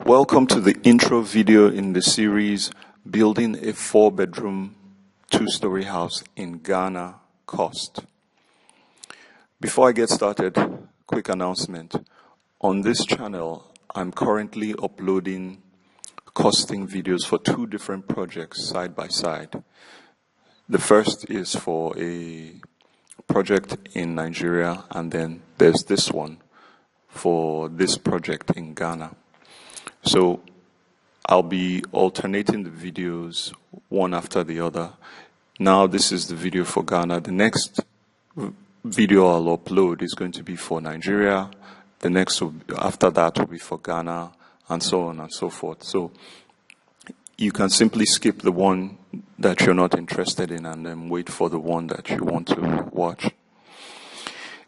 Welcome to the intro video in the series Building a 4-bedroom, 2-story house in Ghana Cost. Before I get started, quick announcement. On this channel, I'm currently uploading costing videos for 2 different projects side by side. The first is for a project in Nigeria, and then there's this one for this project in Ghana. So I'll be alternating the videos one after the other. Now this is the video for Ghana. The next video I'll upload is going to be for Nigeria. The next after that will be for Ghana, and so on and so forth. So you can simply skip the one that you're not interested in and then wait for the one that you want to watch.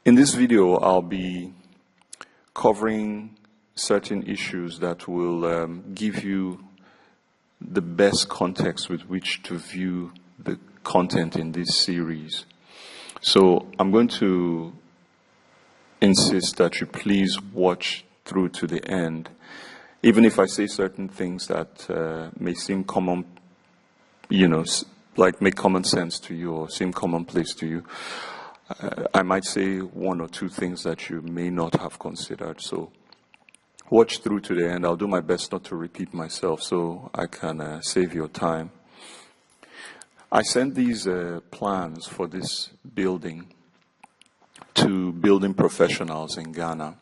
In this video, I'll be covering certain issues that will give you the best context with which to view the content in this series. So I'm going to insist that you please watch through to the end. Even if I say certain things that may seem common, like make common sense to you or seem commonplace to you, I might say 1 or 2 things that you may not have considered. So watch through to the end. I'll do my best not to repeat myself so I can save your time. I sent these plans for this building to building professionals in Ghana.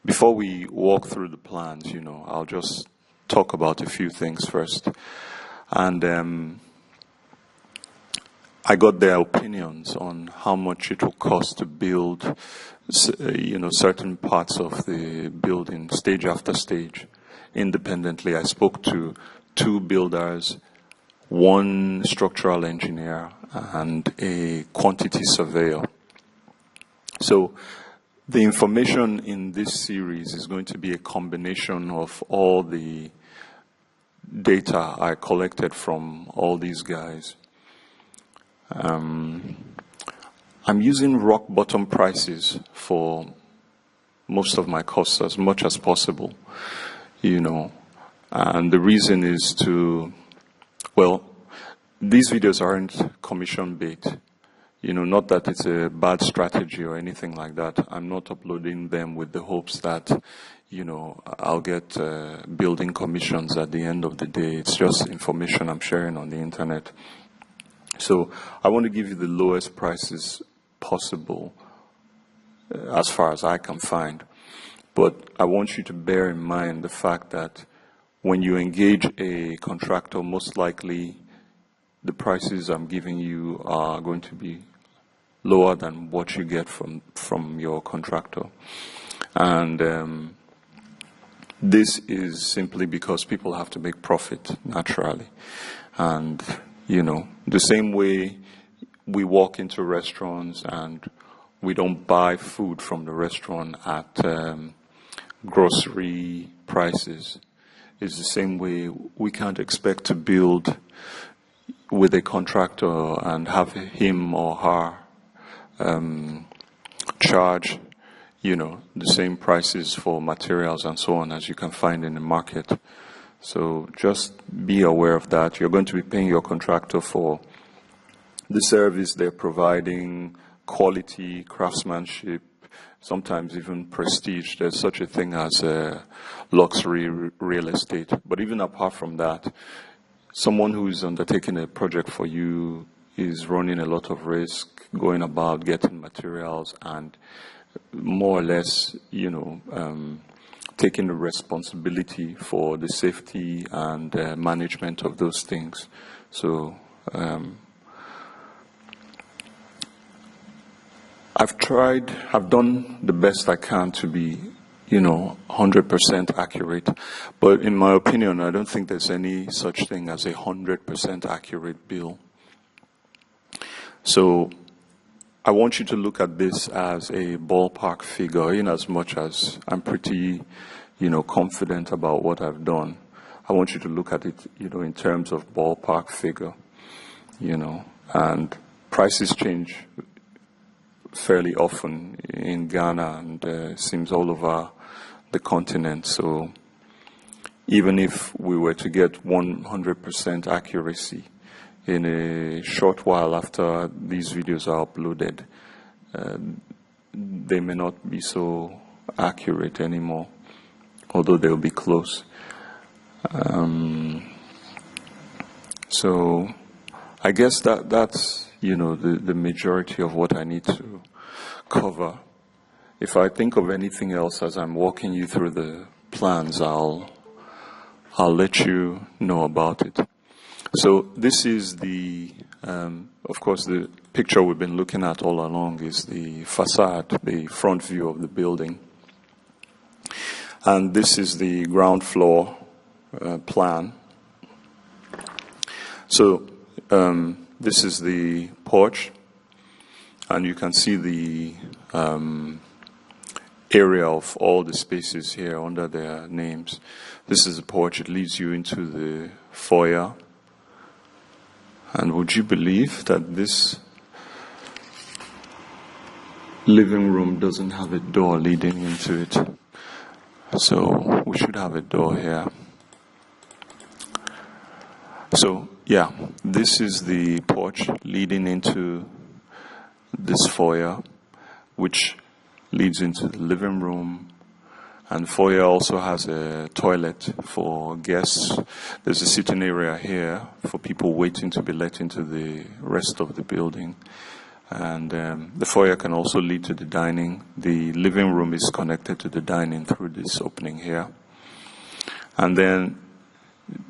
Before we walk through the plans, I'll just talk about a few things first. And I got their opinions on how much it will cost to build, certain parts of the building, stage after stage, independently. I spoke to 2 builders, 1 structural engineer, and a quantity surveyor. So the information in this series is going to be a combination of all the data I collected from all these guys. I'm using rock bottom prices for most of my costs as much as possible, and the reason is these videos aren't commission bait, not that it's a bad strategy or anything like that. I'm not uploading them with the hopes that, I'll get building commissions at the end of the day. It's just information I'm sharing on the internet. So I want to give you the lowest prices possible as far as I can find. But I want you to bear in mind the fact that when you engage a contractor, most likely the prices I'm giving you are going to be lower than what you get from your contractor. And this is simply because people have to make profit naturally. And the same way we walk into restaurants and we don't buy food from the restaurant at grocery prices, is the same way we can't expect to build with a contractor and have him or her charge, the same prices for materials and so on as you can find in the market. So just be aware of that. You're going to be paying your contractor for the service they're providing, quality, craftsmanship, sometimes even prestige. There's such a thing as luxury real estate. But even apart from that, someone who is undertaking a project for you is running a lot of risk, going about getting materials and more or less, taking the responsibility for the safety and management of those things. So I've done the best I can to be, 100% accurate. But in my opinion, I don't think there's any such thing as a 100% accurate bill. So I want you to look at this as a ballpark figure, in as much as I'm pretty, confident about what I've done. I want you to look at it, in terms of ballpark figure, and prices change fairly often in Ghana and seems all over the continent. So even if we were to get 100% accuracy in a short while after these videos are uploaded, they may not be so accurate anymore, although they'll be close. So I guess that's the majority of what I need to cover. If I think of anything else as I'm walking you through the plans, I'll let you know about it. So this is of course, the picture we've been looking at all along is the facade, the front view of the building. And this is the ground floor plan. So this is the porch, and you can see the area of all the spaces here under their names. This is the porch. It leads you into the foyer. And would you believe that this living room doesn't have a door leading into it? So we should have a door here. So yeah, this is the porch leading into this foyer, which leads into the living room. And foyer also has a toilet for guests. There's a sitting area here for people waiting to be let into the rest of the building. And the foyer can also lead to the dining. The living room is connected to the dining through this opening here. And then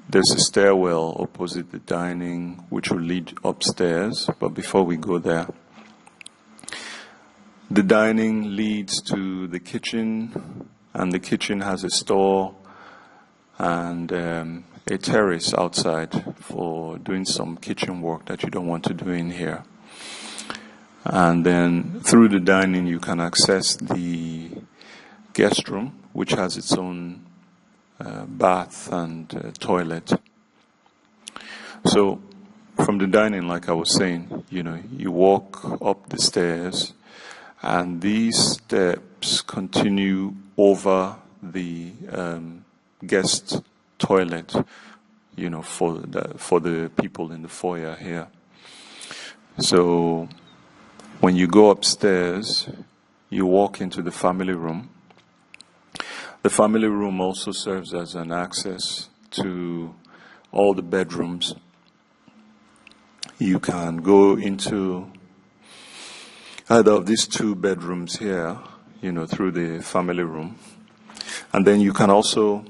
there's a stairwell opposite the dining, which will lead upstairs. But before we go there, the dining leads to the kitchen, and the kitchen has a store and a terrace outside for doing some kitchen work that you don't want to do in here. And then through the dining, you can access the guest room, which has its own bath and toilet. So from the dining, like I was saying, you walk up the stairs, and these steps continue over the guest toilet, for the people in the foyer here. So when you go upstairs, you walk into the family room. The family room also serves as an access to all the bedrooms. You can go into either of these two bedrooms here, through the family room. And then you can also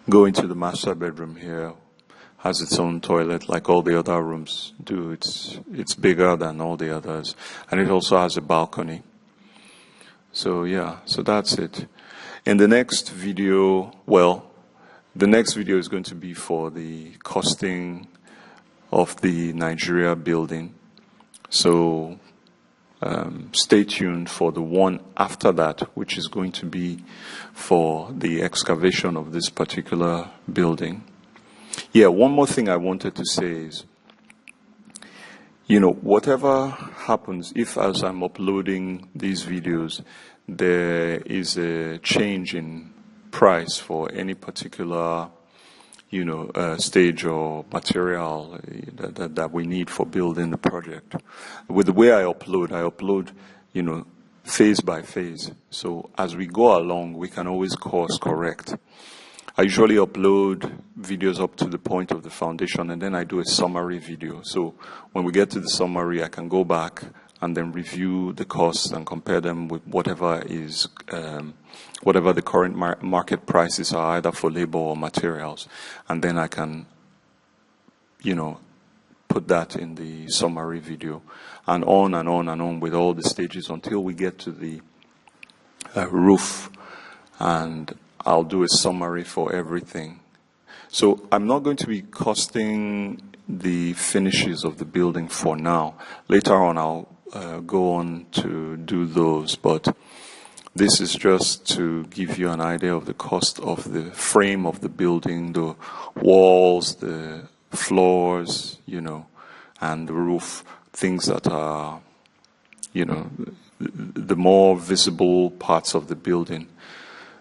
go into the master bedroom here. Has its own toilet like all the other rooms do. It's bigger than all the others. And it also has a balcony. So yeah, so that's it. In the next video, the next video is going to be for the costing of the Nigeria building. So stay tuned for the one after that, which is going to be for the excavation of this particular building. Yeah, one more thing I wanted to say is, whatever happens, if as I'm uploading these videos, there is a change in price for any particular, stage or material that we need for building the project. With the way I upload, phase by phase. So as we go along, we can always course correct. I usually upload videos up to the point of the foundation, and then I do a summary video. So when we get to the summary, I can go back and then review the costs and compare them with whatever the current market prices are, either for labor or materials. And then I can, put that in the summary video, and on and on and on with all the stages until we get to the roof. And I'll do a summary for everything. So I'm not going to be costing the finishes of the building for now. Later on, I'll go on to do those, but this is just to give you an idea of the cost of the frame of the building, the walls, the floors, and the roof, things that are, the more visible parts of the building.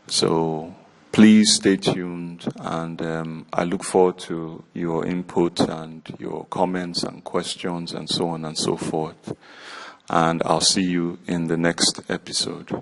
So Please stay tuned, and I look forward to your input and your comments and questions and so on and so forth. And I'll see you in the next episode.